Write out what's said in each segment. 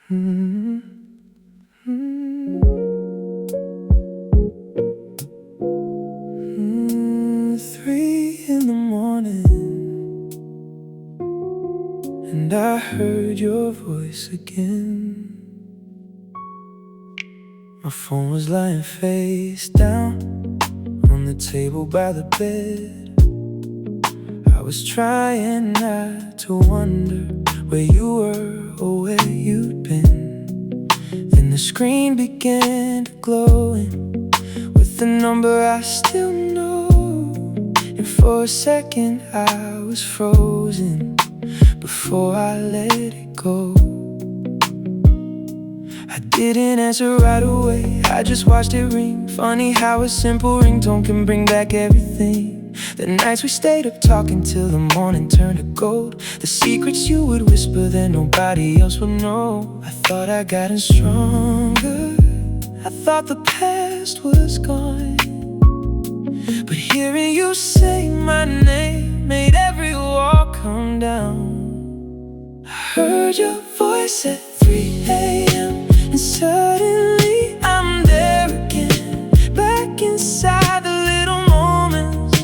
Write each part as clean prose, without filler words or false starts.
Mm-hmm. 3 in the morning, and I heard your voice again. My phone was lying face down on the table by the bed. I was trying not to wonder where you were or where you'd been. Then the screen began to glowing with the number I still know. And for a second I was frozen before I let it go. I didn't answer right away, I just watched it ring. Funny how a simple ringtone can bring back everything. The nights we stayed up talking till the morning turned to gold. The secrets you would whisper that nobody else would know. I thought I gotten stronger, I thought the past was gone. But hearing you say my name made every wall come down. I heard your voice at 3 a.m. and suddenly I'm there again, back inside the little moments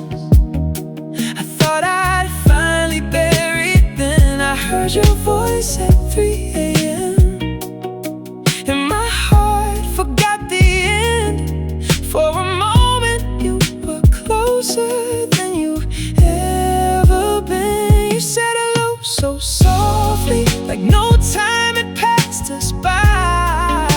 I thought I'd finally buried. Then I heard your voice at 3 a.m. and my heart forgot the end. For a moment you were closer than you've ever been. You said hello so softly, like no time had passed us by.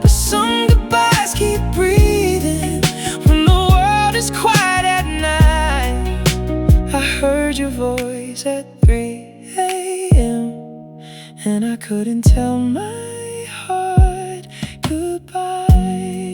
But some goodbyes keep breathing when the world is quiet at night. I heard your voice at 3 a.m. and I couldn't tell my heart goodbye.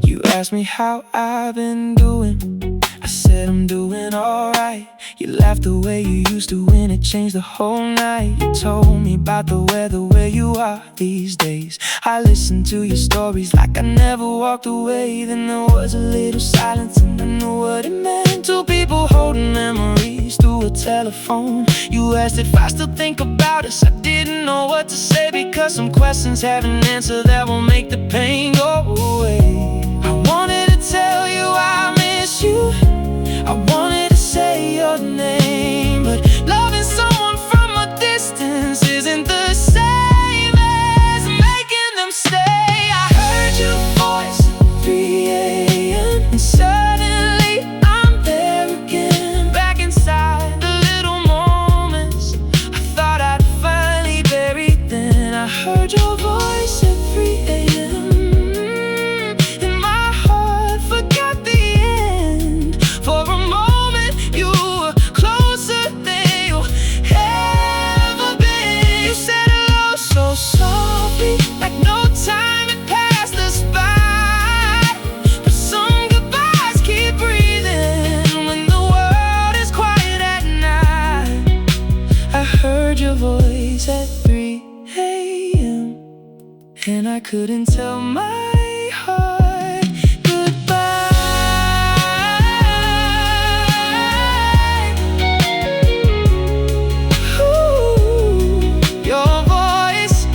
You asked me how I've been doing, I said I'm doing alright. You laughed the way you used to when it changed the whole night. You told me about the weather where you are these days. I listened to your stories like I never walked away. Then there was a little silence and I knew what it meant. Two people holding memories through a telephone. You asked if I still think about us. I didn't know what to say, because some questions have an answer that will make the pain go away. I wanted to tell you I miss you, I wanted to say your name, but loving someone from a distance isn't the same as making them stay. I heard your voice at 3 a.m. and suddenly I'm there again, back inside the little moments I thought I'd finally buried. Then I heard your voice at 3 a.m. and my heart forgot the end. For a moment you were closer than you've ever been. You said hello so softly, like no time had passed us by. But some goodbyes keep breathing when the world is quiet at night. I heard your voice at 3 a.m. and I couldn't tell my heart goodbye. Your voice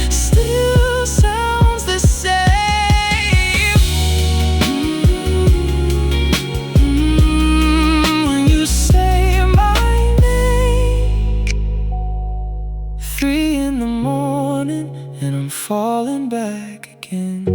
still sounds the same. When you say my name, 3 in the morning, and I'm falling back again.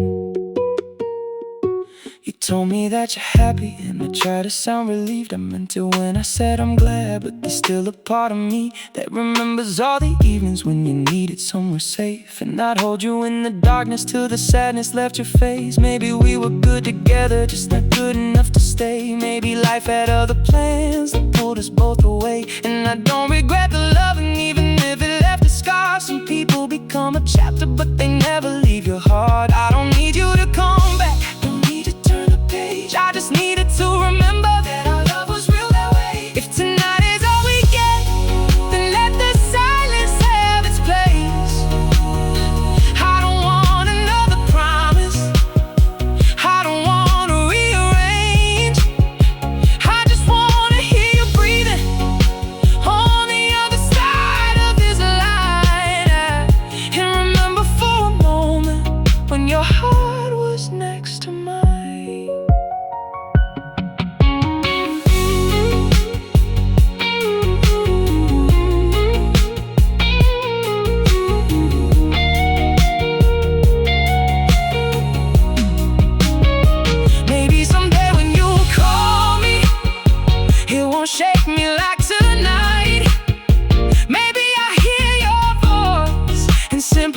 You told me that you're happy, and I tried to sound relieved. I meant it when I said I'm glad, but there's still a part of me that remembers all the evenings when you needed somewhere safe. And I'd hold you in the darkness till the sadness left your face. Maybe we were good together, just not good enough to stay. Maybe life had other plans that pulled us both away. And I don't regret the loving, even if it left a scar. Some people become a chapter, but they never leave your heart. I don't need you to come back, don't need to turn a page. I just needed to remember that our love was real that way. If tonight is all we get, then let the silence have its place. I don't want another promise, I don't want to rearrange. I just want to hear you breathing on the other side.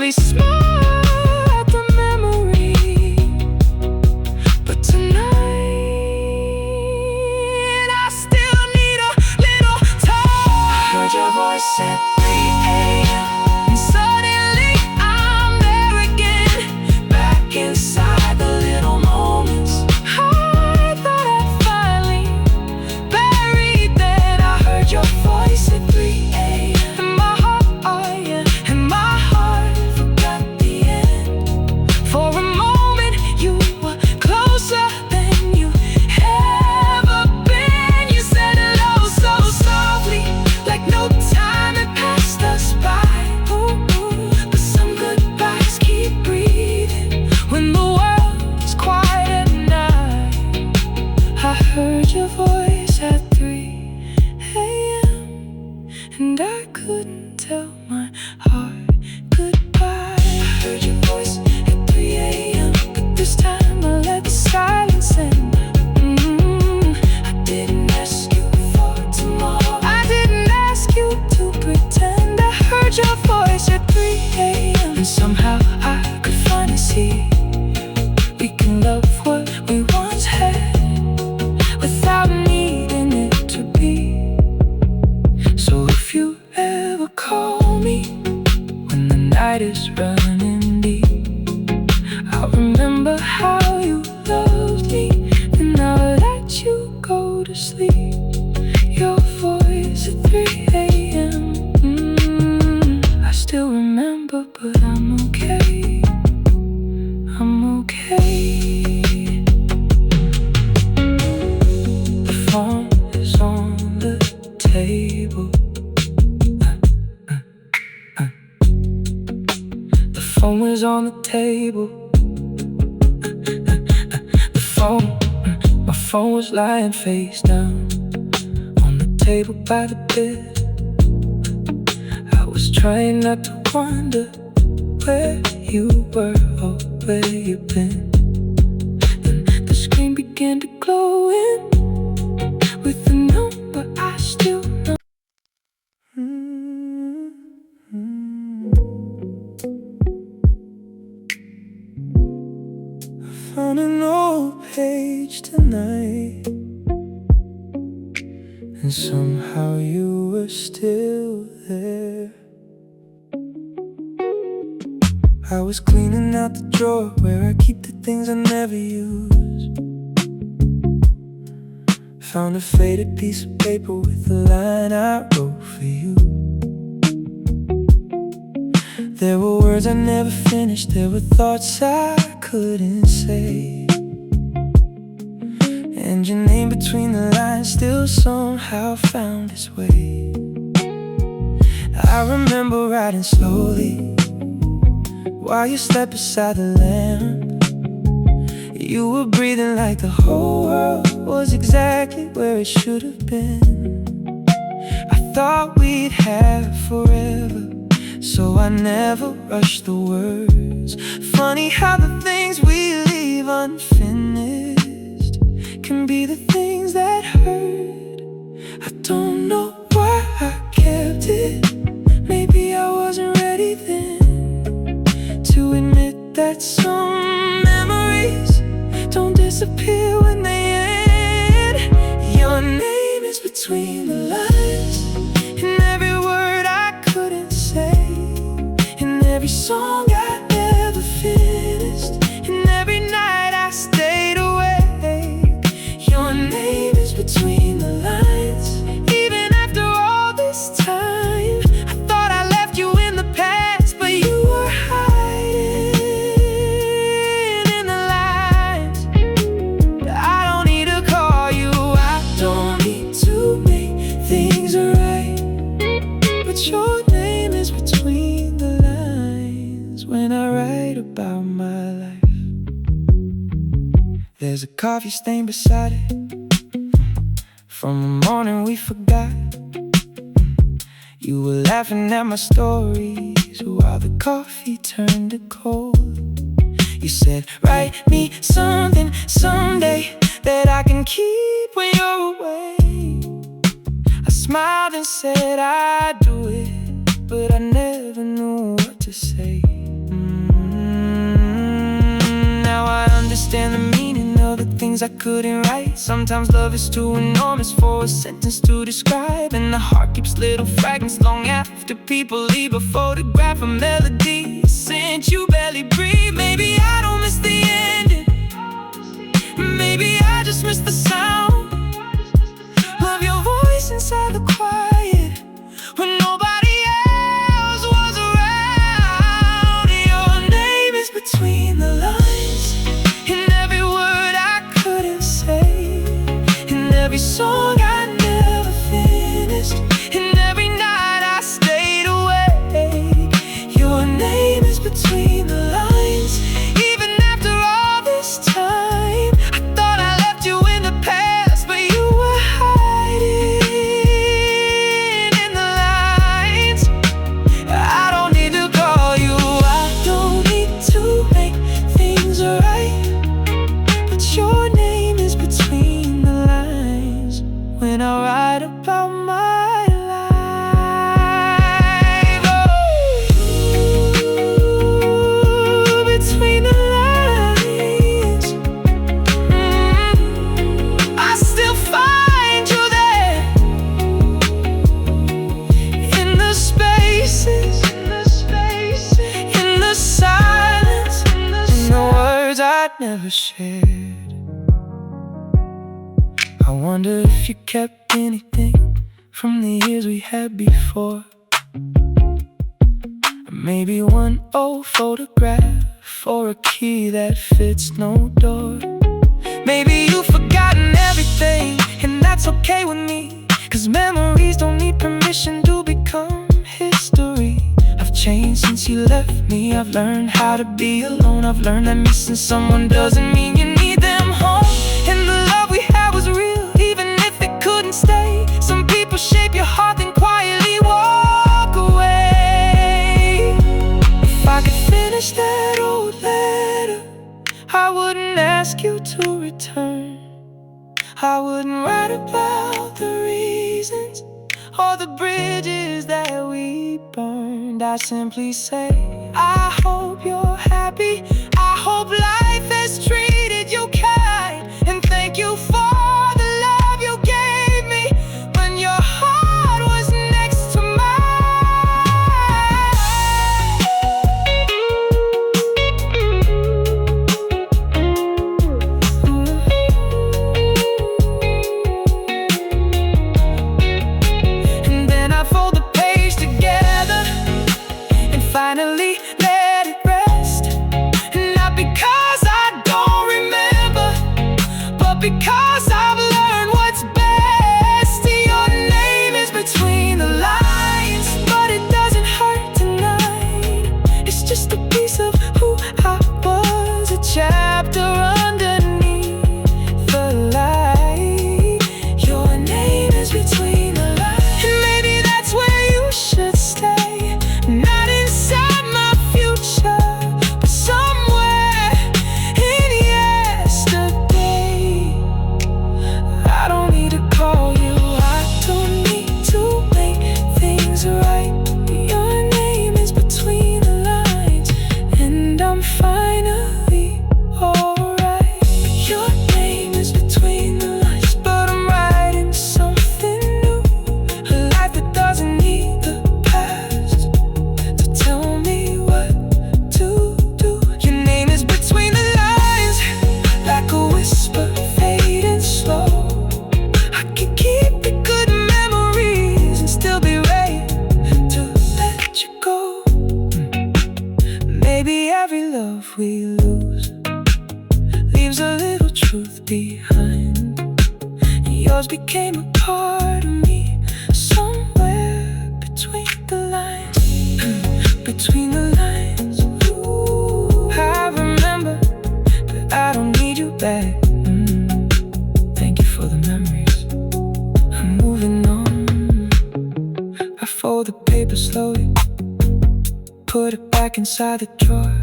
only smile at the memory. But tonight I still need a little time. I heard your voice at 3 a.m. and suddenly I'm there again, back inside the little moments I thought I'd finally buried. Then I heard your voice at 3 a.m. and my heart, oh yeah, and my heart forgot the end. For a moment you were closer than you ever been. You said hello so softly, like no time had passed us by. But some goodbyes keep breathing when the world is quiet at night. I heard your voice at 3 a.m. and I couldn't tell my heart goodbye. I heard your voice at 3 a.m. but this time I let the silence in. I didn't ask you for tomorrow, I didn't ask you to pretend. I heard your voice at 3 a.m. and somehow I could finally see we can love what we once had without needing it to be. So if you ever call me when the night is running deep, I'll remember how you loved me and I'll let you go to sleep. Your voice at 3 a.m. I still remember, but I'm okay. I'm okay. The phone is on the table. The phone was on the table. My phone was lying face down on the table by the bed. I was trying not to wonder where you were or where you've been. Then the screen began to glow in with the number I still know. I found an old page tonight, and somehow you were still there. I was cleaning out the drawer where I keep the things I never use. Found a faded piece of paper with a line I wrote for you. There were words I never finished, there were thoughts I couldn't say, and your name between the lines still somehow found its way. I remember writing slowly while you slept beside the lamp. You were breathing like the whole world was exactly where it should have been. I thought we'd have forever, so I never rushed the words. Funny how the things we leave unfinished can be the things that hurt. I don't know why I kept it. Maybe I wasn't ready then to admit that some memories don't disappear when they end. Your name is between the lines, in every word I couldn't say, in every song I never finished, in every night I stayed awake. Your name is between the lines. Even after all this time, I thought I left you in the past, but you were hiding in the lines. I don't need to call you, I don't need to make things right, but your name is between the lines when I write about my life. There's a coffee stain beside it from the morning we forgot. You were laughing at my stories while the coffee turned to cold. You said, write me something someday that I can keep when you're away. I smiled and said I'd do it, but I never knew what to say. understand the meaning of the things I couldn't write. Sometimes love is too enormous for a sentence to describe, and the heart keeps little fragments long after people leave. A photograph, a melody since you barely breathe. Maybe I don't miss the ending, maybe I just miss the sound of your voice inside the quiet when nobody else was around. Your name is between the lines, in every word I couldn't say, in every song I never finished, in every night I stayed awake. Your name is between the lines. Even after all this time, I thought I left you in the past, but you were hiding in the lines. I don't need to call you, I don't need to make things right, but your name is between the lines when I write about my life. Oh, between the lines, I still find you there, in the spaces, in the silence, in the words I'd never shared. I wonder if you kept anything from the years we had before. Maybe one old photograph or a key that fits no door. Maybe you've forgotten everything, and that's okay with me, 'cause memories don't need permission to become history. I've changed since you left me, I've learned how to be alone. I've learned that missing someone doesn't mean you need them home. And the love we had was real, even if it couldn't stay. Some people shape your heart then quietly walk away. If I could finish that old letter, I wouldn't ask you to return. I wouldn't write about the reasons or the bridges that we burned. I simply say, I hope you're happy, I hope life has treated you kind, and thank you for the love you gave me when your heart was next to mine. And then I fold the page together and finally let it rest. Not because I don't remember, but because I've learned what's best. Your name is between the lines, but it doesn't hurt tonight. It's just a piece of who I was, a chapter underneath the light. Your name is between the lines, and maybe that's where you should stay. Not inside my future, but somewhere in yesterday. I don't need to call you, I don't need to make things right. Your name is between the lines, and I'm finally alright. Your name is between the lines, but I'm writing something new, a life that doesn't need the past to tell me what to do. Your name is between the lines, like a whisper fading slow. I can keep the good memories and still be ready to let you go. Maybe every love we lose leaves a little truth behind, and yours became a part of me, somewhere between the lines, between the lines. Ooh, I remember that I don't need you back. Thank you for the memories, I'm moving on. I fold the paper slowly, put it back inside the drawer.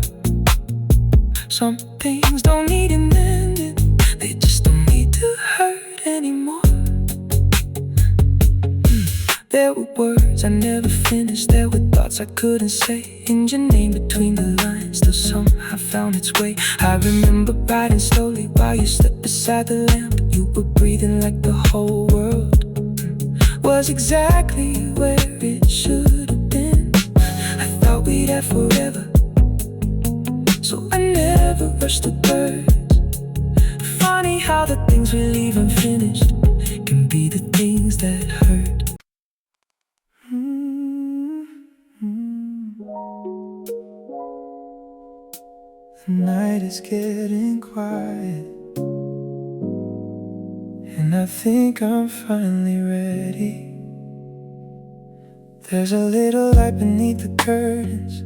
Some things don't need an ending, they just don't need to hurt anymore. There were words I never finished, there were thoughts I couldn't say, and your name between the lines still somehow found its way. I remember riding slowly while you slept beside the lamp. You were breathing like the whole world was exactly where it should have been. I thought we'd have forever, so I never rushed the birds. Funny how the things we leave unfinished can be the things that hurt. The night is getting quiet, and I think I'm finally ready. There's a little light beneath the curtains,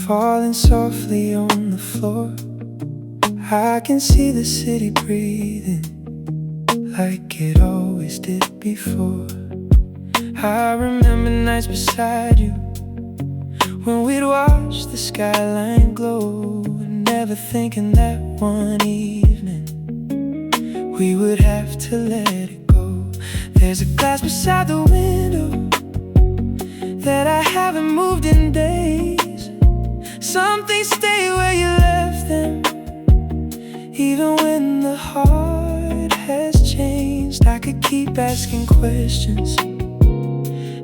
falling softly on the floor. I can see the city breathing like it always did before. I remember nights beside you when we'd watch the skyline glow, and never thinking that one evening we would have to let it go. There's a glass beside the window that I haven't moved in days. Some things stay where you left them, even when the heart has changed. I could keep asking questions,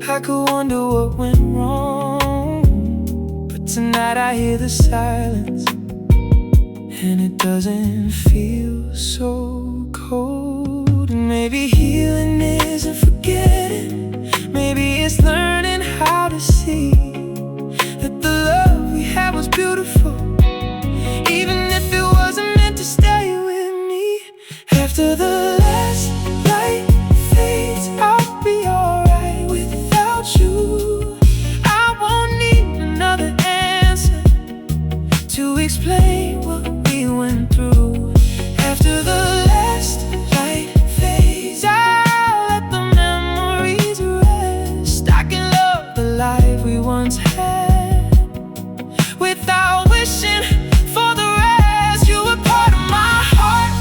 I could wonder what went wrong, but tonight I hear the silence, and it doesn't feel so cold. Maybe healing isn't forgetting, maybe it's learning how to see that the love we had was beautiful, even if it wasn't meant to stay with me. After the last light fades, I'll be alright without you. I won't need another answer to explain what we went through. After the last light fades, I'll let the memories rest. I can love the life we once had without wishing for the rest. You were part of my heart,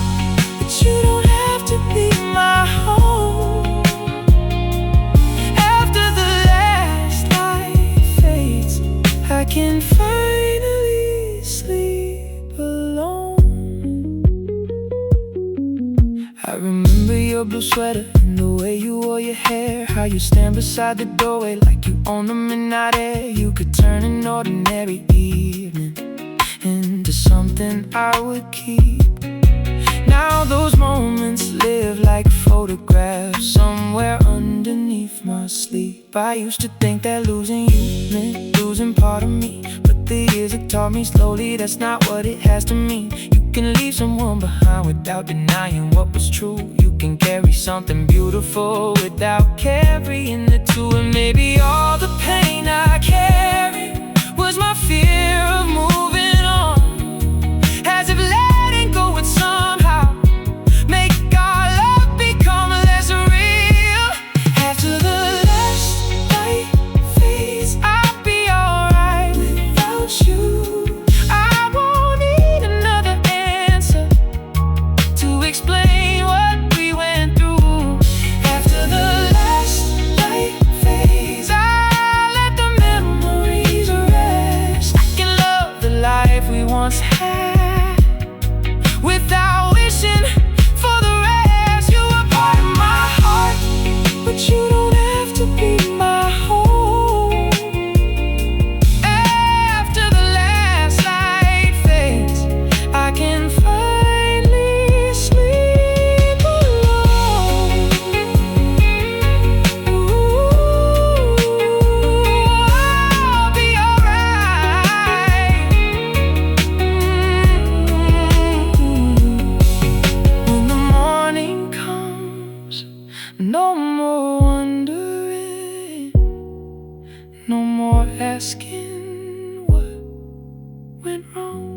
but you don't have to be my home. After the last light fades, I can finally sleep alone. I remember your blue sweater and the way you wore your hair, how you stand beside the doorway like you own the midnight air. You could turn an ordinary evening into something I would keep. Now those moments live like photographs somewhere underneath my sleep. I used to think that losing you meant losing part of me, but the years have taught me slowly that's not what it has to mean. You can leave someone behind without denying what was true. You can carry something beautiful without carrying the two. And maybe all the pain I carried was my fear of moving on, as if letting go would somehow make our love become less real. After the last light fades, I'll be alright without you. I won't need another answer to explain what we went through. After the last light fades, I'll let the memories rest. I can love the life we once had without wishing for the rest. You were part of my heart, but you don't have to be my home. After the last light fades, I can finally sleep alone. I'll be alright. When the morning comes, no more wondering, no more asking what went wrong.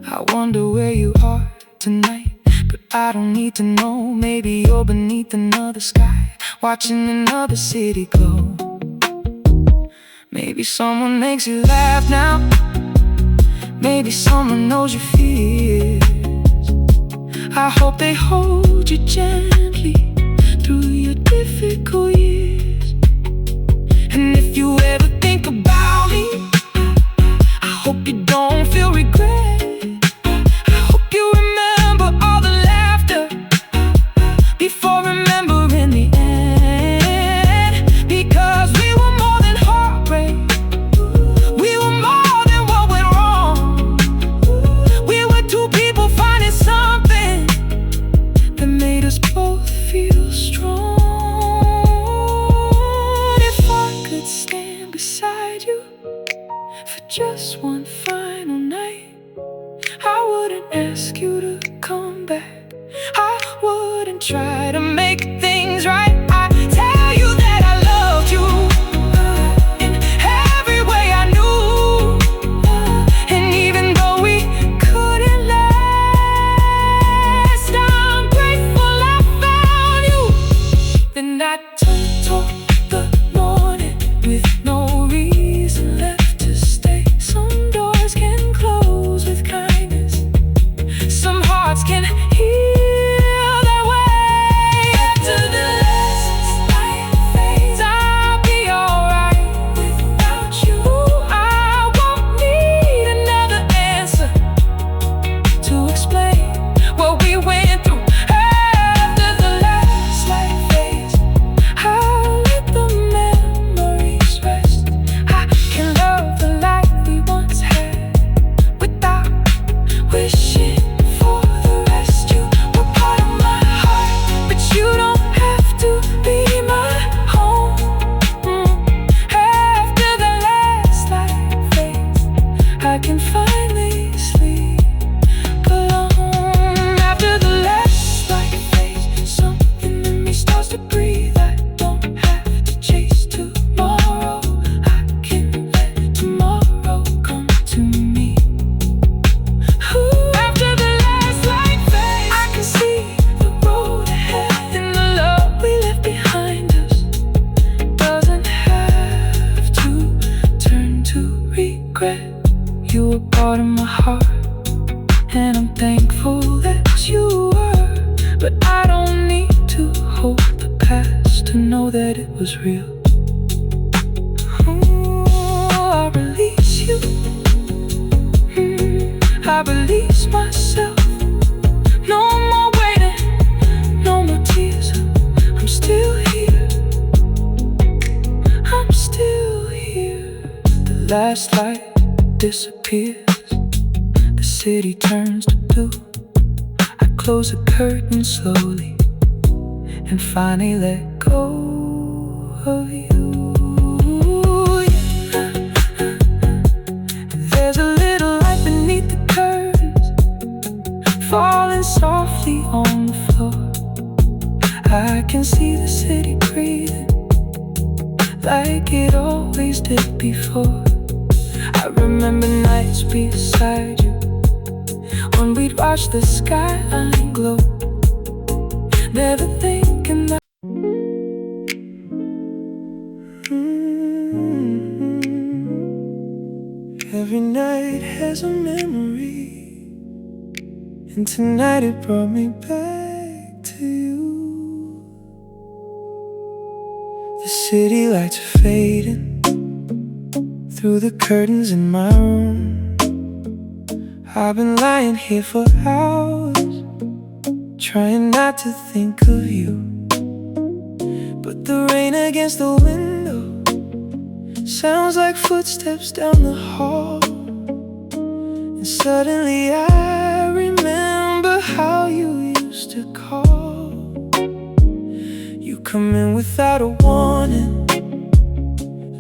I wonder where you are tonight, but I don't need to know. Maybe you're beneath another sky, watching another city glow. Maybe someone makes you laugh now, maybe someone knows your fears. I hope they hold you gently through your day. difficult years. And if you ever think about me, I hope you don't feel regret. I hope you remember all the laughter before remembering the end. Because we were more than heartbreak, we were more than what went wrong. We were two people finding something that made us both feel strong. If I could stand beside you for just one final night, I wouldn't ask you to come back, I wouldn't try to make things right. I'd tell you that I loved you in every way I knew. And even though we couldn't last, I'm grateful I found you. Then I toward the morning with no reason left to stay. Some doors can close with kindness, some hearts can heal that way. After the last light fades, I'll be alright without you. I won't need another answer to explain what we went through. After the last light fades, I'll let the memories rest. I can love the life we once had without wishing for the rest. You were part of my heart, but you don't have to be my home. After the last light fades, I can finally sleep alone. After the last light fades, something in me starts to breathe. I don't have to chase tomorrow, I can let tomorrow come to me. After the last light fades, I can see the road ahead, and the love we left behind us doesn't have to turn to regret. You were part of my heart, and I'm thankful that you were. But I don't need to hold the past to know that it was real. I'll release you, I release myself. No more waiting, no more tears. I'm still here, I'm still here. The last light disappears, the city turns to blue. I close the curtain slowly and finally let go of you. There's a little light beneath the curtains, falling softly on the floor. I can see the city breathing like it always did before. I remember nights beside you when we'd watch the skyline glow, never thinking that every night has a memory, and tonight it brought me back to you. The city lights are fading through the curtains in my room. I've been lying here for hours, trying not to think of you. But the rain against the window sounds like footsteps down the hall. And suddenly I remember how you used to call. You come in without a warning,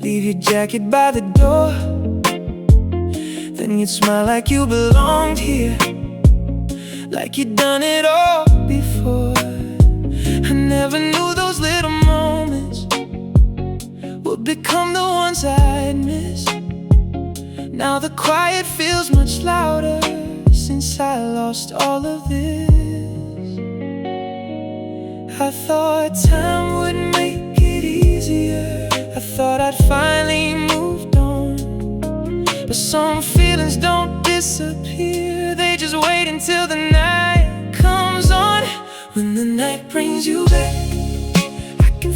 leave your jacket by the door, then you'd smile like you belonged here, like you'd done it all before. I never knew those little moments would become the ones I'd miss. Now the quiet feels much louder since I lost all of this. I thought time would make it easier, I thought I'd finally moved on. But some feelings don't disappear, they just wait until the night comes on. When the night brings you back, I can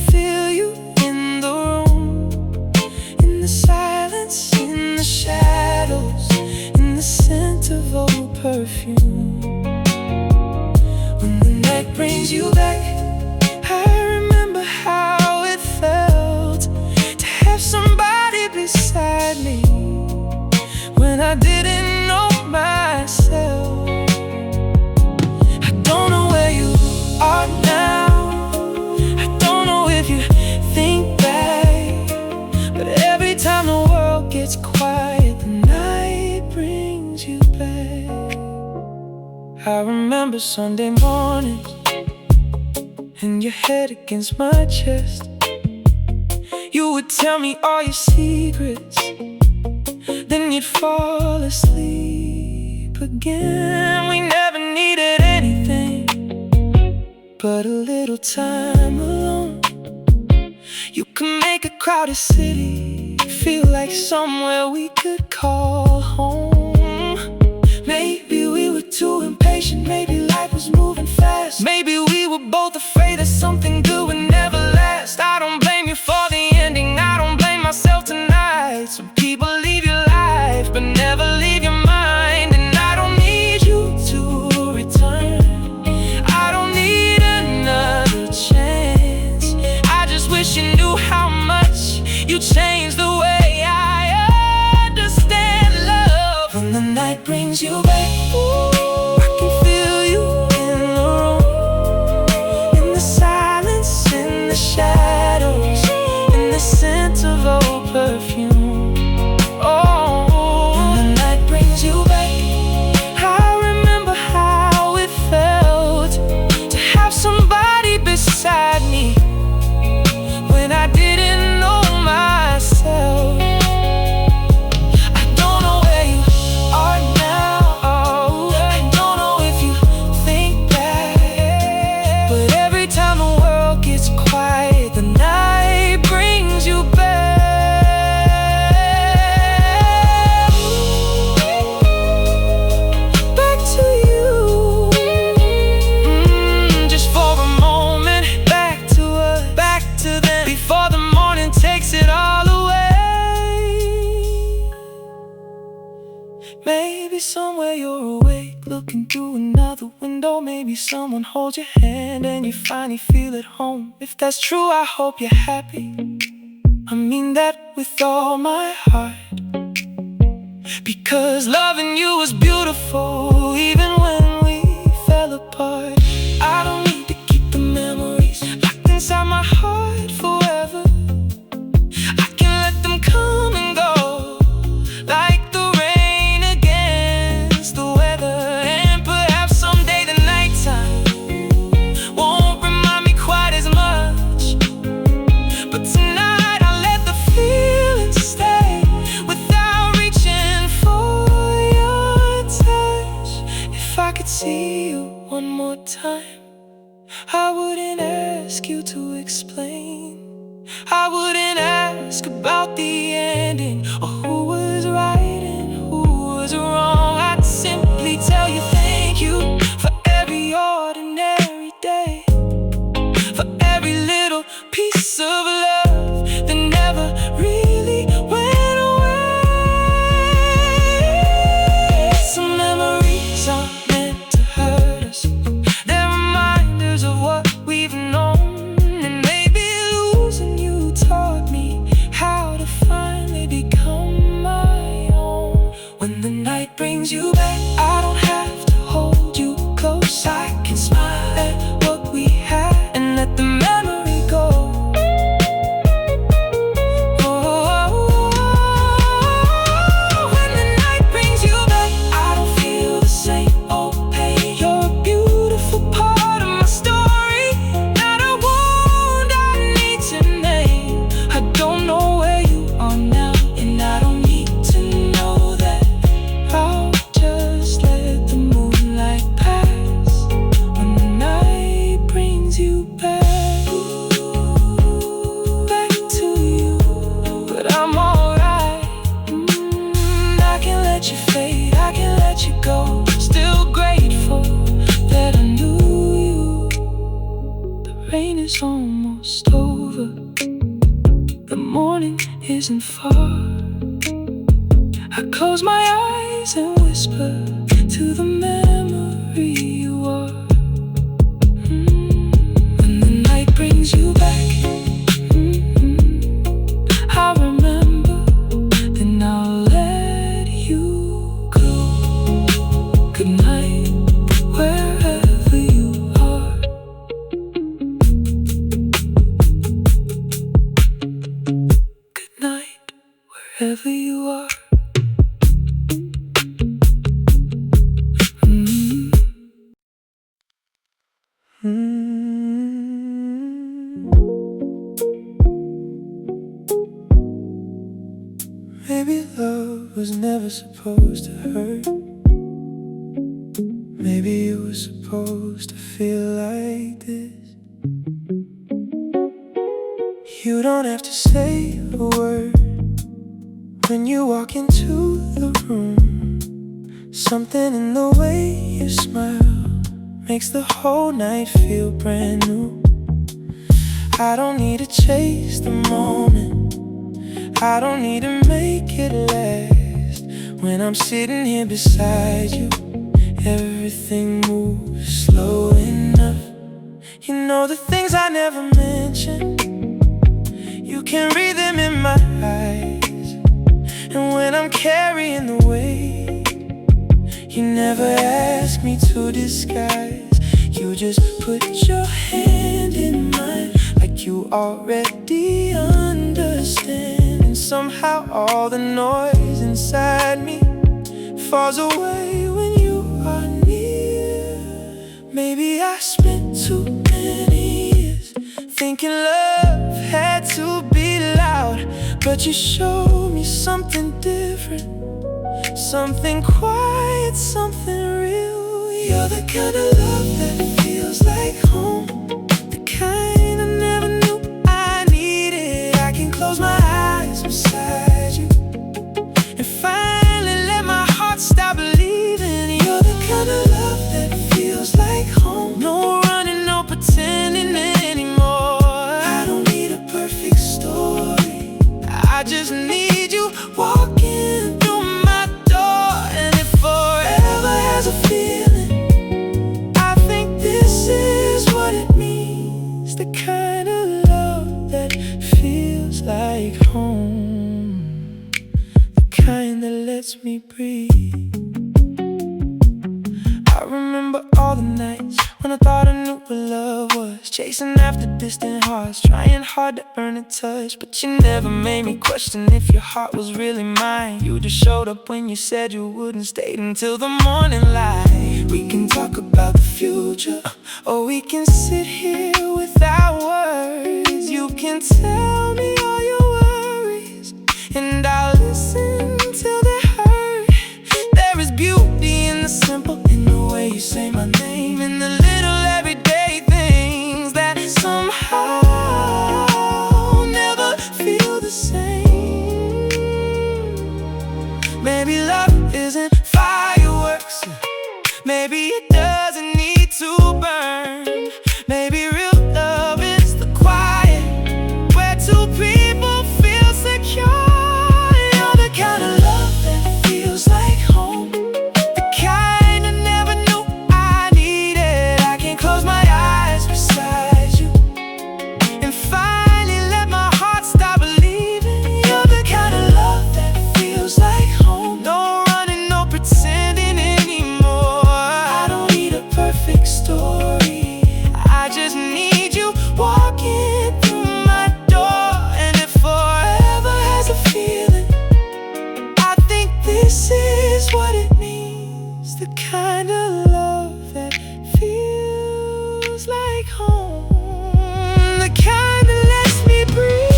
I remember Sunday mornings and your head against my chest. You would tell me all your secrets, then you'd fall asleep again. We never needed anything but a little time alone. You can make a crowded city feel like somewhere we could call home. Maybe we were too impatient, maybe life was moving fast. Maybe we were both afraid that something good would never last. I don't blame you for the ending, I don't blame myself tonight. Some people leave your life, but never leave your mind. And I don't need you to return, I don't need another chance. I just wish you knew how much you changed the way I understand love. When the night brings you back, ooh, I can feel you in the room, in the silence, in the shadows, in the scent of old perfume. Oh, when the night brings you back, I remember how it felt to have somebody beside me when I didn't know myself. I don't know where you are now, I don't know if you think back, but every time the world gets quiet, the night brings you back. Back to you, just for a moment. Back to us, back to them, before the morning takes it all away. Maybe somewhere you're awake, looking through another window. Maybe someone holds your hand and you finally feel at home. If that's true, I hope you're happy. I mean that with all my heart, because loving you was beautiful even when we fell apart. I don't need to keep the memories locked inside my heart forever. I can let them come and go like the rain against the weather. And perhaps someday the nighttime won't remind me quite as much, but tonight I'll let the feeling stay without reaching for your touch. If I could see you one more time, I wouldn't ask you to explain. I wouldn't ask about the ending or who was right and who was wrong. I'd simply tell you thank you for every ordinary day, for every little piece of love that never really went away. Some memories aren't meant to hurt us, they're reminders of what we've known. And maybe losing you taught me how to finally become my own. When the night brings you back, I don't have to hold you close. I can smile at what we had and let the memory go. When the night brings you back, I don't feel the same old pain. You're a beautiful part of my story, not a wound I need to name. I don't know where you are now, and I don't need to know that. I'll just let the moonlight pass when the night brings you back. Back to you, but I'm alright. I can let you fade, I can let you go. Still grateful that I knew you. The rain is almost over, the morning isn't far. I close my eyes and whisper to the memory you are. When the night brings you back, I remember, then I'll let you go. Good night, wherever you are. Good night, wherever you are. was never supposed to hurt. Maybe it was supposed to feel like this. You don't have to say a word when you walk into the room. Something in the way you smile makes the whole night feel brand new. I don't need to chase the moment, I don't need to make it last. When I'm sitting here beside you, everything moves slow enough. You know the things I never mentioned, you can read them in my eyes. And when I'm carrying the weight, you never ask me to disguise. You just put your hand in mine, like you already understand. And somehow all the noise inside me falls away when you are near. Maybe I spent too many years thinking love had to be loud, but you showed me something different, something quiet, something real. You're the kind of love that feels like home, the kind I never knew I needed. I can close my eyes beside you and finally let my heart stop believing. You're the kind of love that feels like home. No running, no pretending anymore. I don't need a perfect story, I just need you walking through my door. And if forever has a feeling, I think this is what it means. The kind of love that feels like home, the kind that lets me breathe. I remember all the nights when I thought I knew what love was, chasing after distant hearts, trying hard to earn a touch. But you never made me question if your heart was really mine. You just showed up when you said you wouldn't, stayed until the morning light. We can talk about the future, or we can sit here without words. You can tell me all your worries, and I'll listen till they hurt. There is beauty in the simple, in the way you say my name, in the little everyday things that somehow never feel the same. Maybe love isn't fireworks, maybe it doesn't need to burn. Maybe real love is the quiet, where two people feel secure. You're the kind of love that feels like home, the kind I never knew I needed. I can close my eyes beside you and finally let my heart stop believing. You're the kind of love that feels like home. No running, no pretending anymore. I don't need a perfect story, I just need you walking through my door. And if forever has a feeling, I think this is what it means. The kind of love that feels like home, the kind that lets me breathe.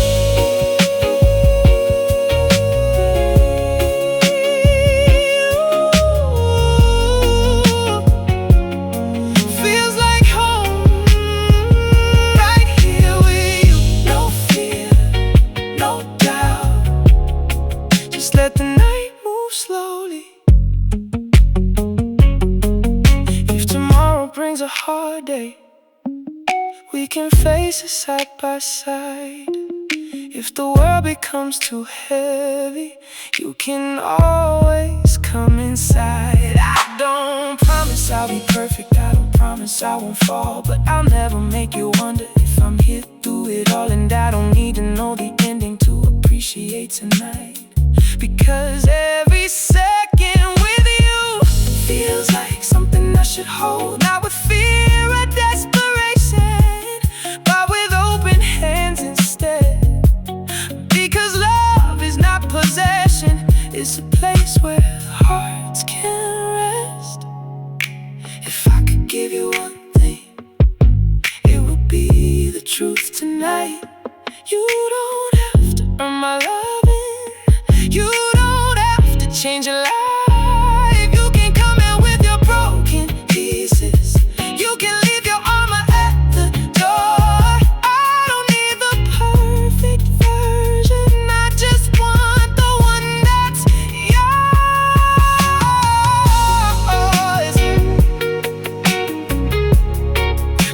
Feels like home, right here with you. No fear, no doubt, just let the night move slowly. If tomorrow brings a hard day, we can face it side by side. If the world becomes too heavy, you can always come inside. I don't promise I'll be perfect, I don't promise I won't fall, but I'll never make you wonder if I'm here through it all. And I don't need to know the ending to appreciate tonight, because every second with you feels like something I should hold. Not with fear or desperation, but with open hands instead. Because love is not possession, it's a place where hearts can rest. If I could give you one thing, it would be the truth tonight. You don't have to earn my loving, you don't have to change your life. You can come in with your broken pieces. You can leave your armor at the door. I don't need the perfect version, I just want the one that's yours.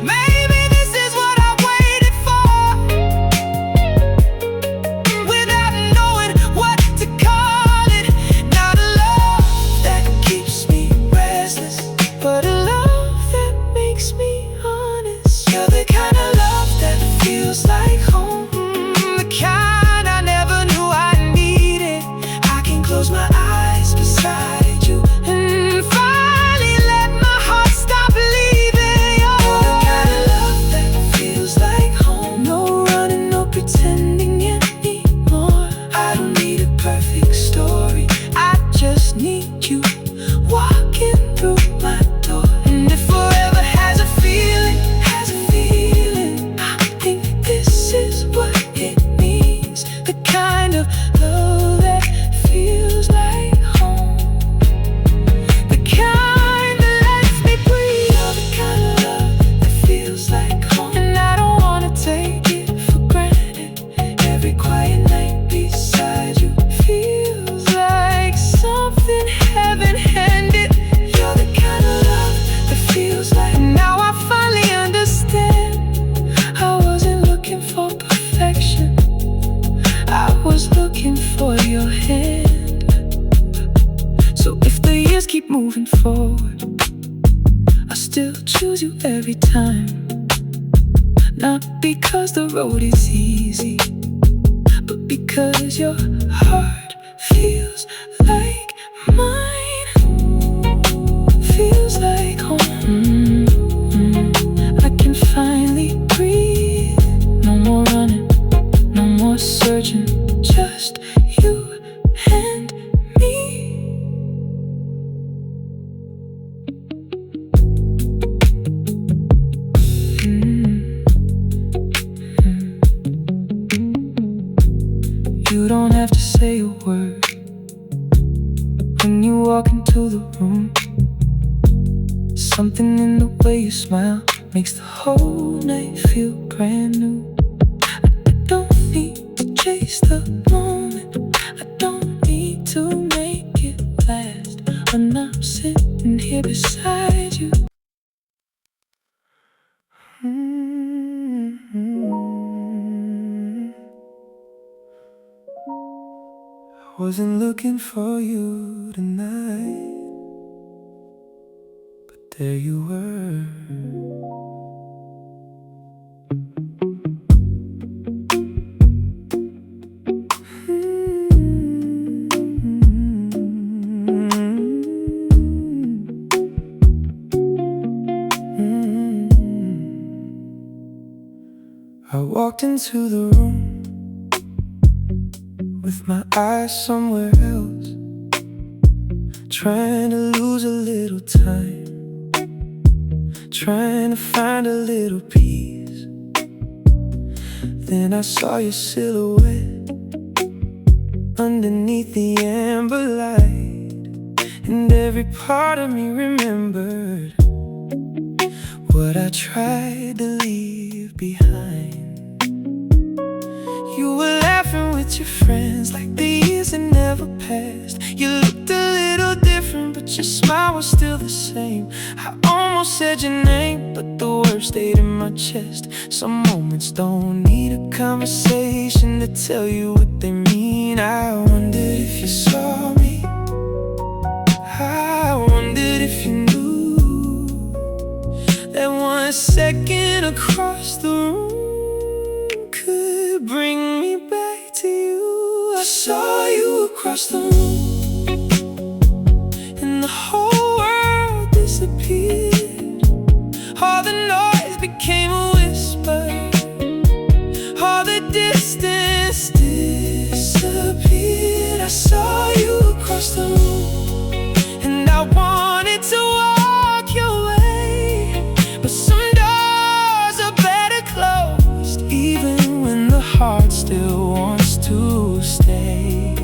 Maybe this is what I waited for, without knowing what to call it. Not a love that keeps me restless, but a love that makes me honest. You're the kind of love that feels like home, the kind I never knew I needed. I can close my eyes beside you and finally let my heart stop leaving. You're the kind of love that feels like home. No running, no pretending anymore. I don't need a perfect story, I just need you walking through my door. And if forever has a feeling, I think this is what it means. The kind of love that feels like home, the kind that lets me breathe. You're the kind of love that feels like home, and I don't wanna take it for granted. Every quiet night beside you feels like something heaven-handed. You're the kind of love that feels like. Now I finally understand, I wasn't looking for perfection, I was looking for your hand. So if the years keep moving forward, I still choose you every time. Not because the road is easy, but because your heart feels like mine, feels like home. I can finally breathe. No more running, no more searching, just you and me. You don't have to say a word when you walk into the room. Something in the way you smile makes the whole night feel brand new. I don't need to chase the moment, I don't need to make it last. When I'm sitting here beside you, I wasn't looking for you tonight, but there you were. I walked into the room with my eyes somewhere else, trying to lose a little time, trying to find a little peace. Then I saw your silhouette underneath the amber light, and every part of me remembered what I tried to leave behind. You were laughing with your friends like the years had never passed. You looked a little different, but your smile was still the same. I almost said your name, but the words stayed in my chest. Some moments don't need a conversation to tell you what they mean. I wondered if you saw me, I wondered if you knew that 1 second across the room could bring me back to you. I saw you across the room, and the whole world disappeared. All the noise became a whisper, all the distance disappeared. I saw you across the room, and I wanted to walk your way, but some doors are better closed, even when the heart still wants to stay.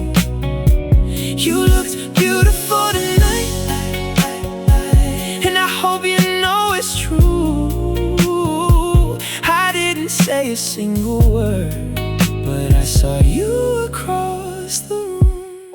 saw you across the room.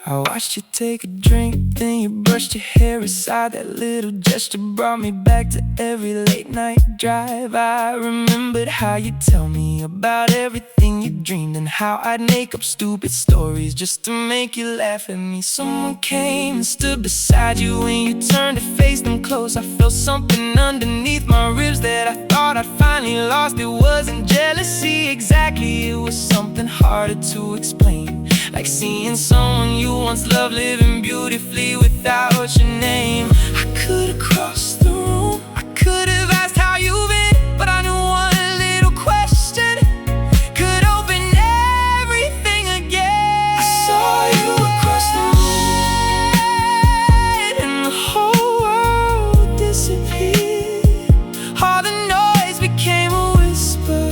I watched you take a drink, then you brushed your hair aside. That little gesture brought me back to every late night drive. I remembered how you'd tell me about everything you dreamed, and how I'd make up stupid stories just to make you laugh at me. Someone came and stood beside you. When you turned to face them close, I felt something underneath my ribs that I thought I'd finally lost. It wasn't jealousy exactly, it was something harder to explain, like seeing someone you once loved living beautifully without your name. I could've crossed the room, I could've asked how you've been, but I knew one little question could open everything again. I saw you across the room, and the whole world disappeared. All the noise became a whisper,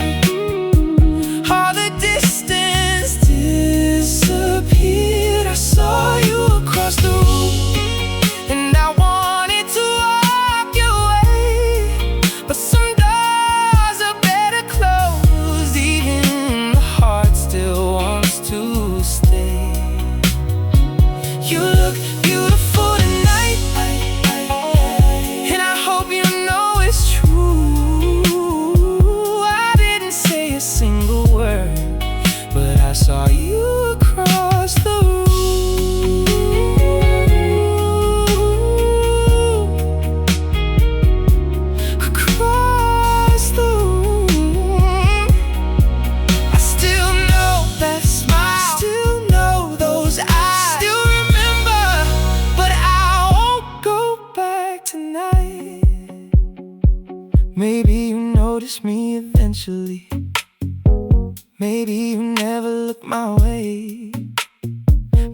all the distance disappeared. I saw you across the room, and I wanted to walk your way, but some doors are better closed. Even the heart still wants to stay. You look beautiful tonight, and I hope you know it's true. I didn't say a single word, but I saw you across the room. Across the room. I still know that smile, still know those eyes, still remember, but I won't go back tonight. Maybe you notice me eventually, maybe you never look my way.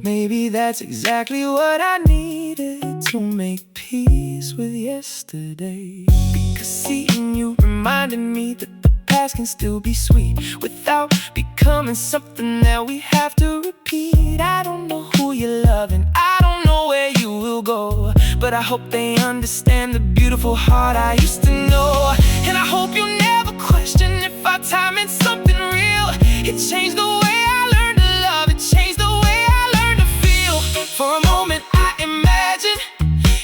Maybe that's exactly what I needed to make peace with yesterday. Because seeing you reminded me that the past can still be sweet without becoming something that we have to repeat. I don't know who you're loving, I don't know where you will go, but I hope they understand the beautiful heart I used to know. And I hope you never question if our time meant something real. It changed the way I learned to love, it changed the way I learned to feel. For a moment I imagined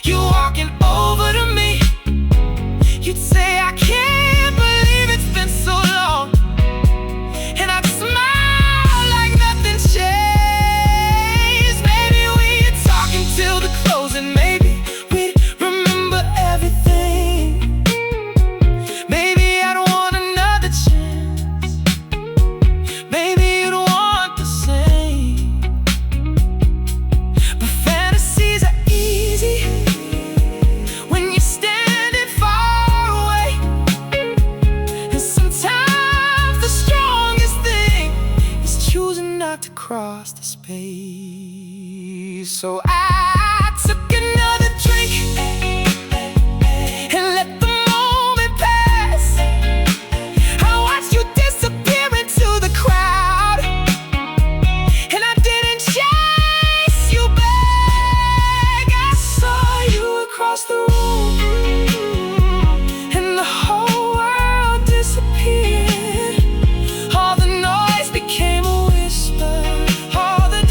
you walking over to me. You'd say, I can't believe it's been so long, and I'd smile like nothing changed. Maybe we'd talk until the closing, maybe we'd remember everything. Maybe I'd want another chance, maybe you'd want the same. But fantasies are easy when you're standing far away, and sometimes the strongest thing is choosing not to cross the space. So I took another drink and let the moment pass. I watched you disappear into the crowd, and I didn't chase you back. I saw you across the room, and the whole world disappeared. All the noise became a whisper, all the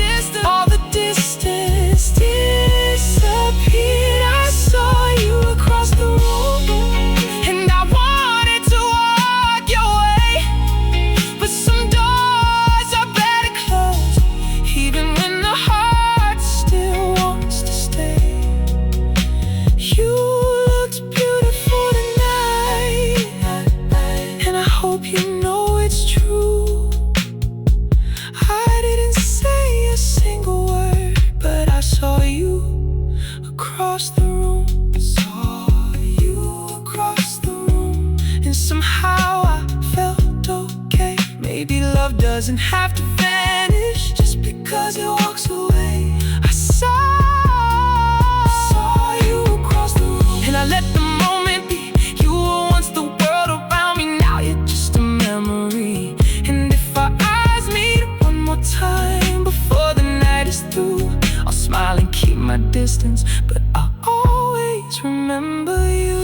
distance disappeared. I saw you across the room, and I wanted to walk your way, but some doors are better closed, even when the heart still wants to stay. You looked beautiful tonight, and I hope you know it's true. I didn't say a single word, but I saw you across the room. Saw you across the room, and somehow I felt okay. Maybe love doesn't have to vanish just because it walks away. I saw you across the room, and I let the moment be. You were once the world around me, now you're just a memory. And if our eyes meet one more time before the night is through, I'll smile and keep my distance, but I'll always remember you.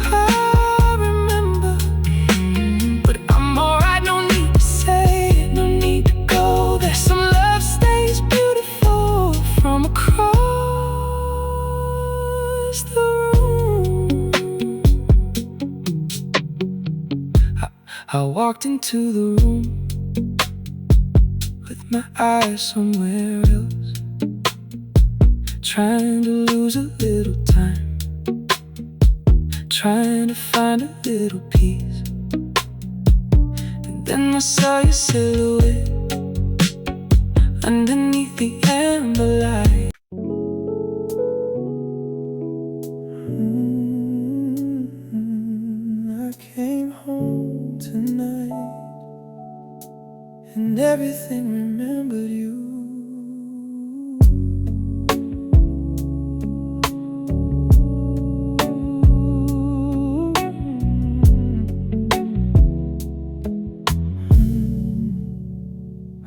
I remember I walked into the room with my eyes somewhere else, trying to lose a little time, trying to find a little peace. And then I saw your silhouette underneath the amber light. I came home tonight and everything remembered you.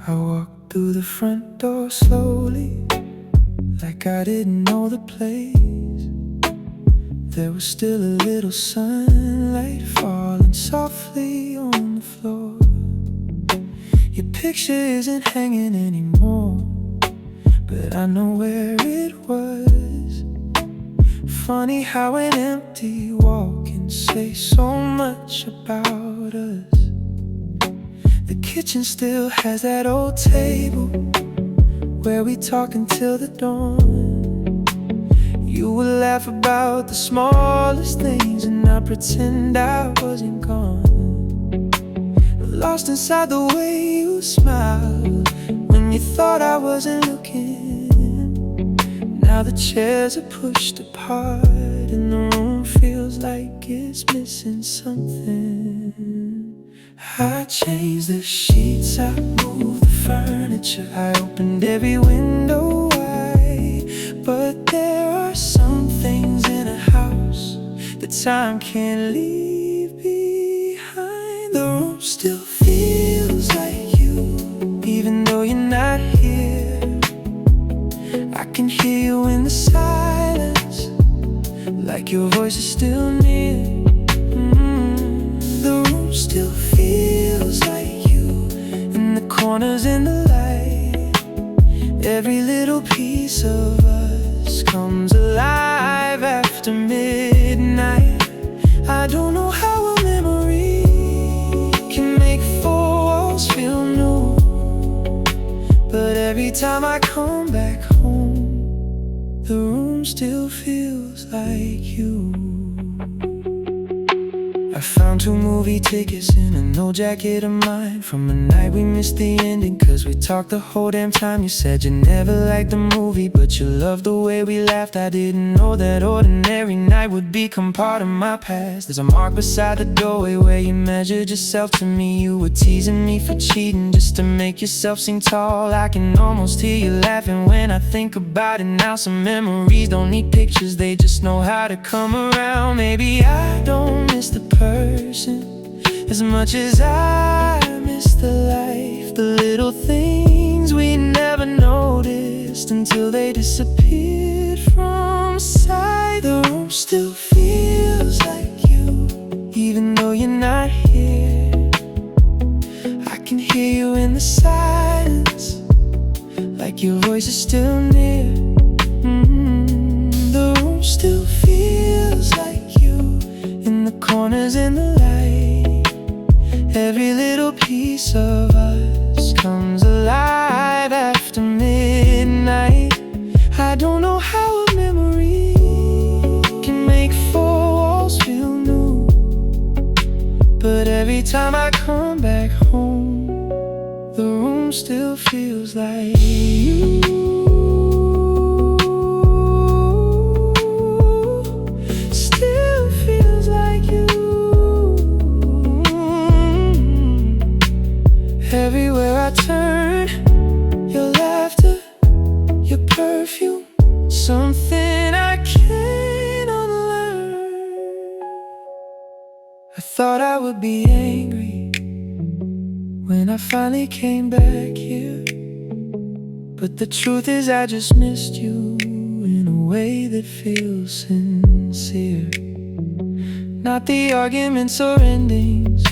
I walked through the front door slowly, like I didn't know the place. There was still a little sunlight falling softly on the floor. Your picture isn't hanging anymore, but I know where it was. Funny how an empty wall can say so much about us. The kitchen still has that old table where we talk until the dawn. You would laugh about the smallest things and I pretend I wasn't gone. Lost inside the way you smiled when you thought I wasn't looking. Now the chairs are pushed apart and the room feels like it's missing something. I changed the sheets, I moved the furniture, I opened every window wide. But there are some things in a house that time can't leave behind. The room still feels like you, even though you're not here. I can hear you in the silence, like your voice is still near. The room still feels like you, in the corners in the light. Every little piece of us comes alive after midnight. I don't know how a memory can make four walls feel new, but every time I come back home, the room still feels like you. I found 2 movie tickets in an old jacket of mine from a night we missed the ending, cause we talked the whole damn time. You said you never liked the movie, but you loved the way we laughed. I didn't know that ordinary night would become part of my past. There's a mark beside the doorway where you measured yourself to me. You were teasing me for cheating just to make yourself seem tall. I can almost hear you laughing when I think about it now. Some memories don't need pictures, they just know how to come around. Maybe I don't miss the person as much as I miss the life, the little things we never noticed until they disappeared from sight. The room still feels like you, even though you're not here. I can hear you in the silence, like your voice is still near. The room still feels like you, in the corners in the light. Every little piece of us comes alive after midnight. I don't know how a memory can make four walls feel new, but every time I come back home, the room still feels like you. Everywhere I turn, your laughter, your perfume, something I can't unlearn. I thought I would be angry when I finally came back here, but the truth is I just missed you in a way that feels sincere. Not the arguments or endings,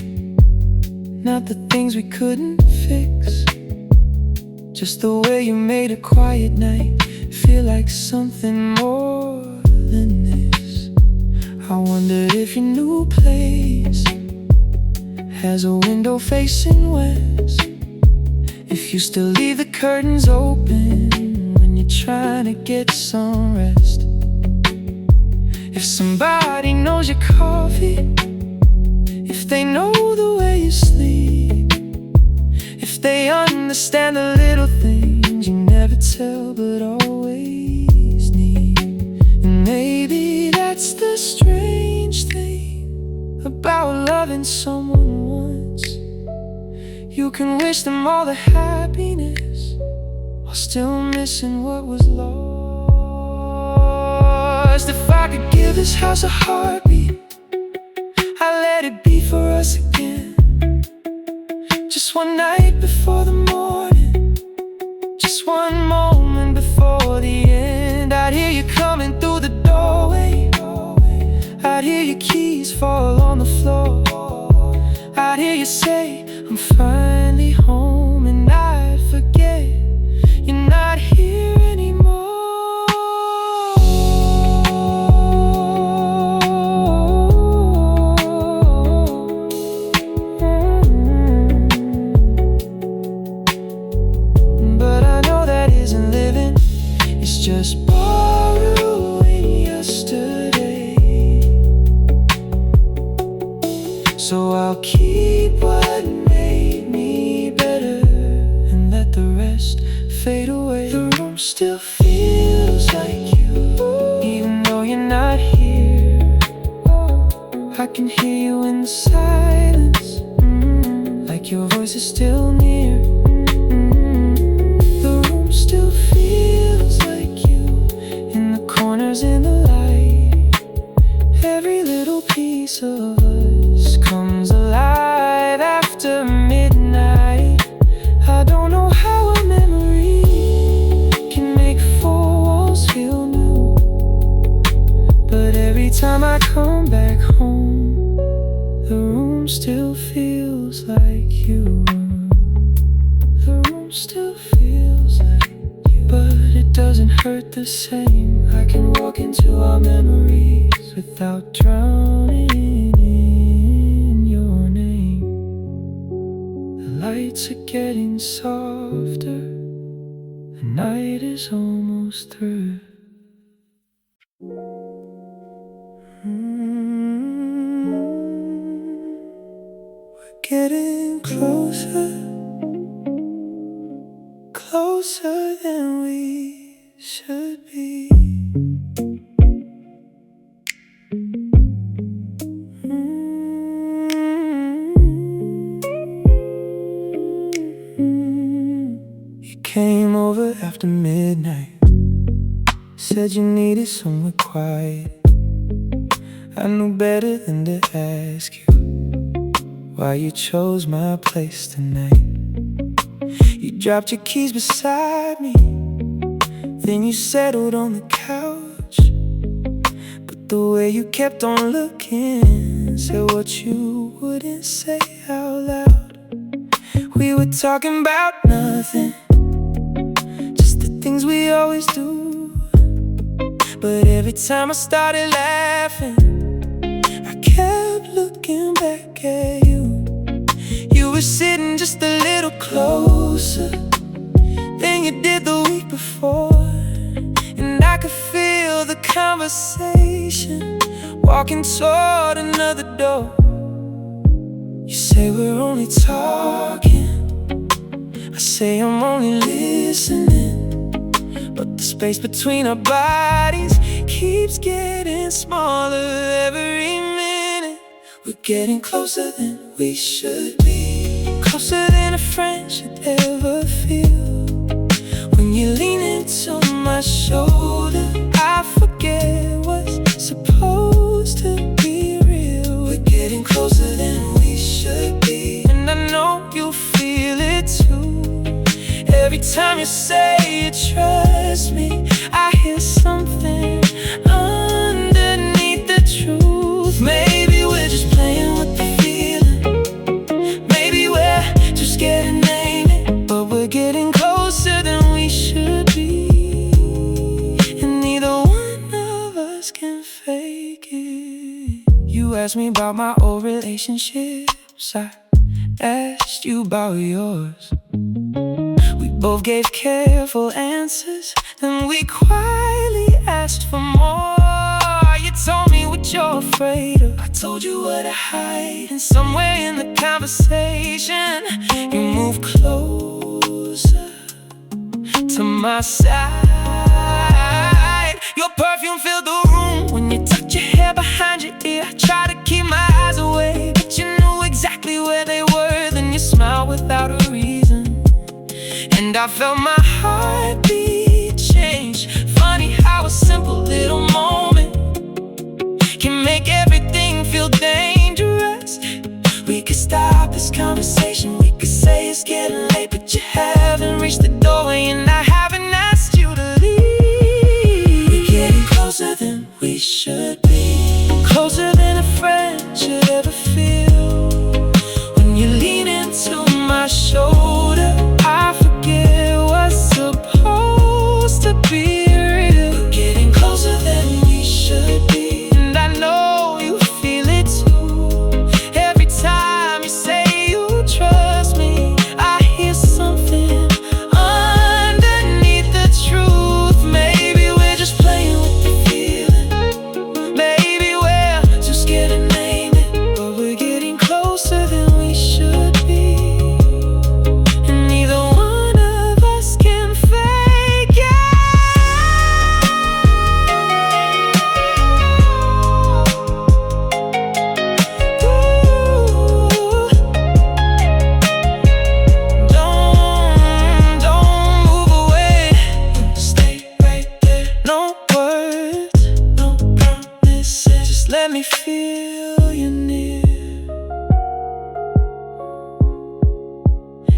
not the things we couldn't fix, just the way you made a quiet night feel like something more than this. I wondered if your new place has a window facing west. If you still leave the curtains open when you're trying to get some rest. If somebody knows your coffee, if they know the way you sleep, if they understand the little things you never tell but always need. And maybe that's the strange thing about loving someone once. You can wish them all the happiness while still missing what was lost. If I could give this house a heartbeat, I'd let it beat for us again. Just one night before the morning, just one moment before the end. I'd hear you coming through the doorway, I'd hear your keys fall on the floor, I'd hear you say, I'm finally home. And I'd forget you're not here anymore. But I know that isn't living, it's just borrowing yesterday. So I'll keep what made me better and let the rest fade away. The room still feels like you, even though you're not here. I can hear you in the silence, like your voice is still near. The room still feels like you, in the corners, in the light. Every little piece of us comes alive after midnight. I don't know how a memory can make four walls feel new, but every time I come back home, the room still feels like you. The room still feels like you, but it doesn't hurt the same. I can walk into our memories without drowning in your name. The lights are getting softer, the night is almost through. We're getting closer, closer than we should be. You came over after midnight, said you needed somewhere quiet. I knew better than to ask you why you chose my place tonight. You dropped your keys beside me, then you settled on the couch. But the way you kept on looking said what you wouldn't say out loud. We were talking about nothing, just the things we always do. But every time I started laughing, I kept looking back at you. You were sitting just a little closer than you did the week before, and I could feel the conversation walking toward another door. You say we're only talking, I say I'm only listening, but the space between our bodies keeps getting smaller every minute. We're getting closer than we should be, closer than a friend should ever feel. When you lean into my shoulder, I forget what's supposed to be real. We're getting closer than we should be, and I know you feel it too. Every time you say you trust me, I hear something underneath the truth. Maybe we're just playing with the feeling, maybe we're just getting named, but we're getting closer than we should be, and neither one of us can fake it. You asked me about my old relationships, I asked you about yours. We both gave careful answers, then we quietly asked for more. You told me what you're afraid of, I told you what I hide. And somewhere in the conversation, you moved closer to my side. Your perfume filled the room when you tucked your hair behind your ear. I tried to keep my eyes away, but you knew exactly where they were. Then you smiled without a reason, and I felt my heartbeat change. Funny how a simple little moment can make everything feel dangerous. We could stop this conversation, we could say it's getting late, but you haven't reached the doorway and I haven't asked you to leave. We're getting closer than we should be, closer than a friend should ever feel. When you lean into my shoulder, I forget what's supposed to be real. We're getting closer than we should be, and I know you feel it too. Every time you say you trust me, I hear something underneath the truth. Maybe we're just playing with the feeling, maybe we're too scared to name it, but we're getting closer than we should be, and neither one of us can fake it. Don't move away, stay right there. No words, no promises, just let me feel you near.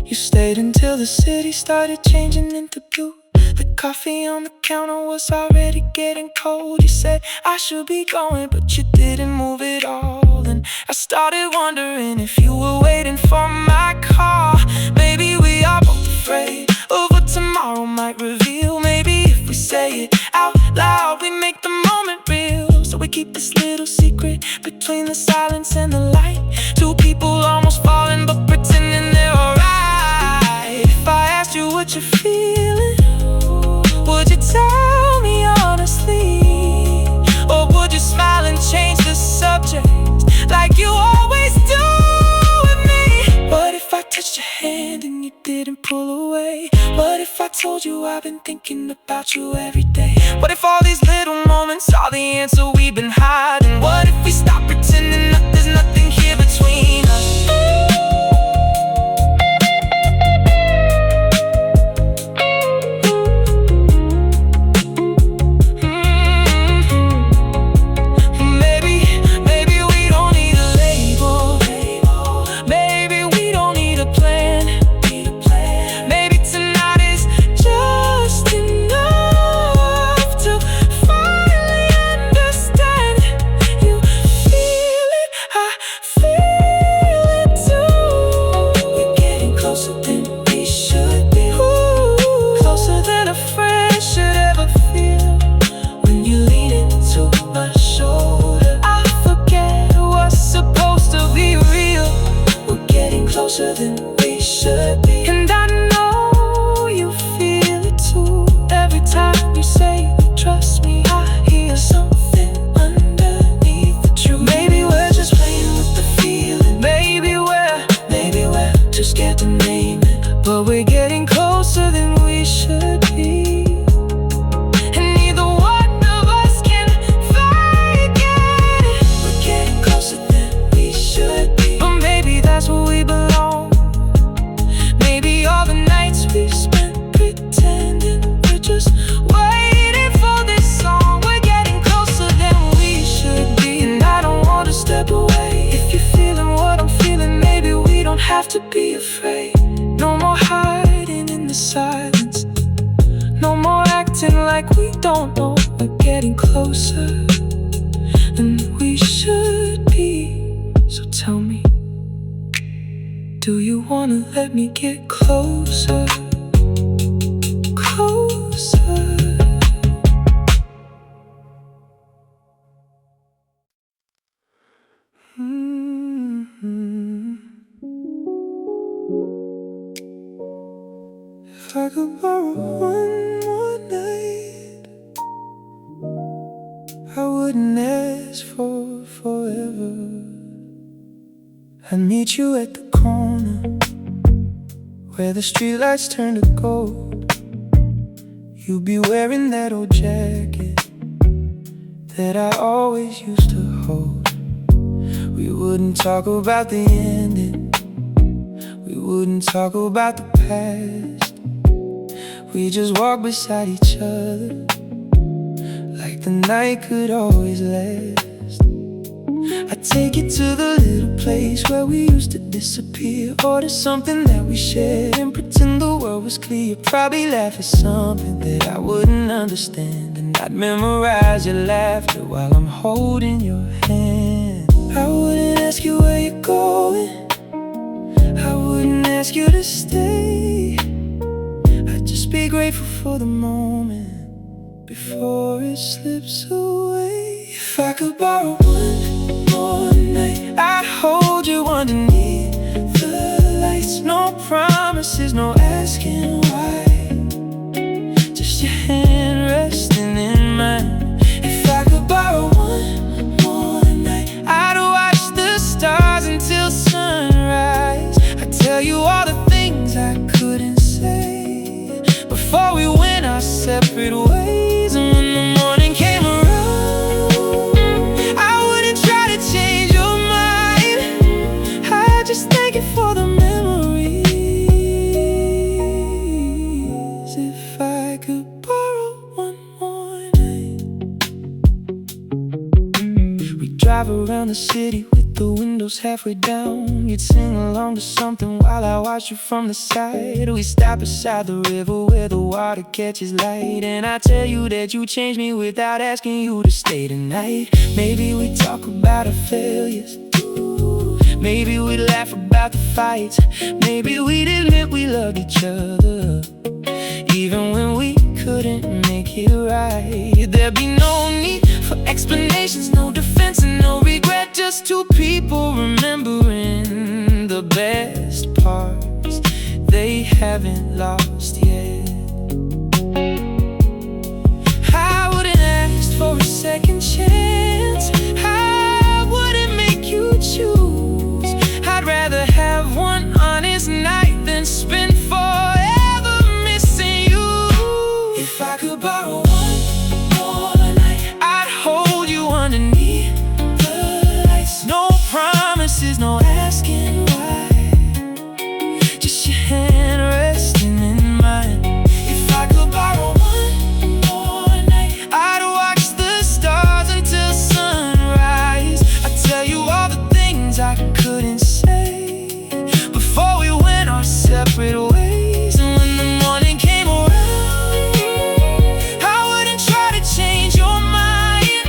You stayed until the city started changing into blue. The coffee on the counter was already getting cold. You said I should be going, but you didn't move at all. And I started wondering if you were waiting for my call. Maybe we are both afraid of what tomorrow might reveal. Maybe if we say it out loud, we make the moment real. So we keep this little secret between the silence and the light. Two people almost falling but pretending they're alright. If I asked you what you're feeling, would you tell me honestly? Or would you smile and change the subject like you always do with me? What if I touched your hand and you didn't pull away? What if I told you I've been thinking about you every day? What if all these little moments are the answer we've been hiding? What if we stop pretending that there's nothing here between us? Closer than we should be, and I know you feel it too. Every time you say you trust me, I hear something underneath the truth. Maybe we're just playing with the feeling, maybe we're too scared to name it, but we're getting closer than we should be, and neither one of us can fake it. We're getting closer than we should be, but maybe that's what we belong. Maybe all the nights we spent pretending we're just waiting for this song. We're getting closer than we should be, and I don't want to step away. If you're feeling what I'm feeling, maybe we don't have to be afraid. No more hiding in the silence, no more acting like we don't know. We're getting closer than we should be. So tell me, do you wanna let me get closer, closer? If I could borrow one more night, I wouldn't ask for forever. I'd meet you at the corner where the streetlights turn to gold. You'd be wearing that old jacket that I always used to hold. We wouldn't talk about the ending, we wouldn't talk about the past. We just walk beside each other like the night could always last. I'd take you to the little place where we used to disappear, order something that we shared and pretend the world was clear. Probably laugh at something that I wouldn't understand, and I'd memorize your laughter while I'm holding your hand. I wouldn't ask you where you're going, I wouldn't ask you to stay. I'd just be grateful for the moment before it slips away. If I could borrow one more night, I'd hold you underneath the lights. No promises, no asking why, just your hand resting in mine. If I could borrow one more night, I'd watch the stars until sunrise. I'd tell you all the things I couldn't say before we went our separate ways. And when the morning came around, I wouldn't try to change your mind, I'd just thank you for the memories. If I could borrow one more night. We'd drive around the city with the windows halfway down. You'd sing along to something while I watched you from the side. We stop beside the river where the water catches light, and I tell you that you changed me without asking you to stay tonight. Maybe we talk about our failures, maybe we laugh about the fights, maybe we'd admit we loved each other even when we couldn't make it right. There'd be no need for explanations, no defense and no regret, just two people remembering the best parts they haven't lost yet. I wouldn't ask for a second chance, I wouldn't make you choose. I'd rather have one honest night than spend forever missing you. If I could borrow one more night, I'd hold you underneath the lights. No promises, no asking why, just your hand resting in mine. If I could borrow one more night, I'd watch the stars until sunrise. I'd tell you all the things I couldn't say before we went our separate ways. And when the morning came around, I wouldn't try to change your mind,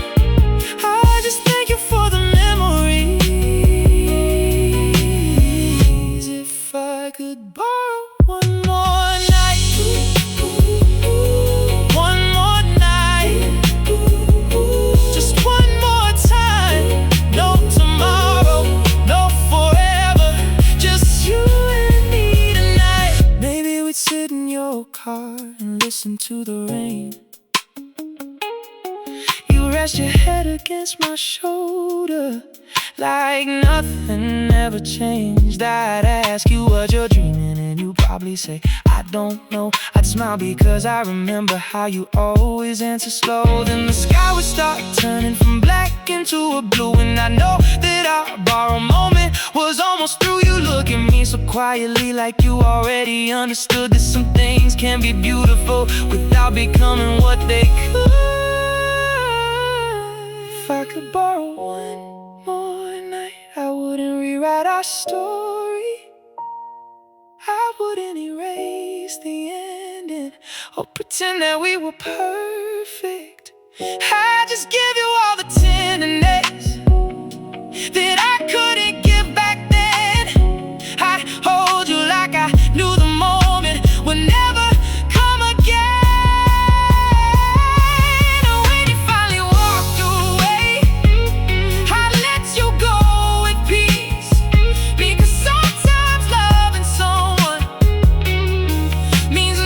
I just thank you for the memories. If I could borrow one more night, one more night, just one more time. No tomorrow, no forever, just you and me tonight. Maybe we'd sit in your car and listen to the rain. You rest your head against my shoulder like nothing ever changed. I'd ask you what you're dreaming and you'd probably say, I don't know. I'd smile because I remember how you always answer slow. Then the sky would start turning from black into a blue, and I know that our borrowed moment was almost through. You look at me so quietly like you already understood that some things can be beautiful without becoming what they could. If I could borrow one more night, I wouldn't rewrite our story, I wouldn't erase the ending or pretend that we were perfect. I'd just give you all the tenderness that I couldn't give back then. I'd hold you like I knew the moment would never come again. And when you finally walked away, I let you go with peace, because sometimes loving someone means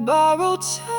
borrowed time.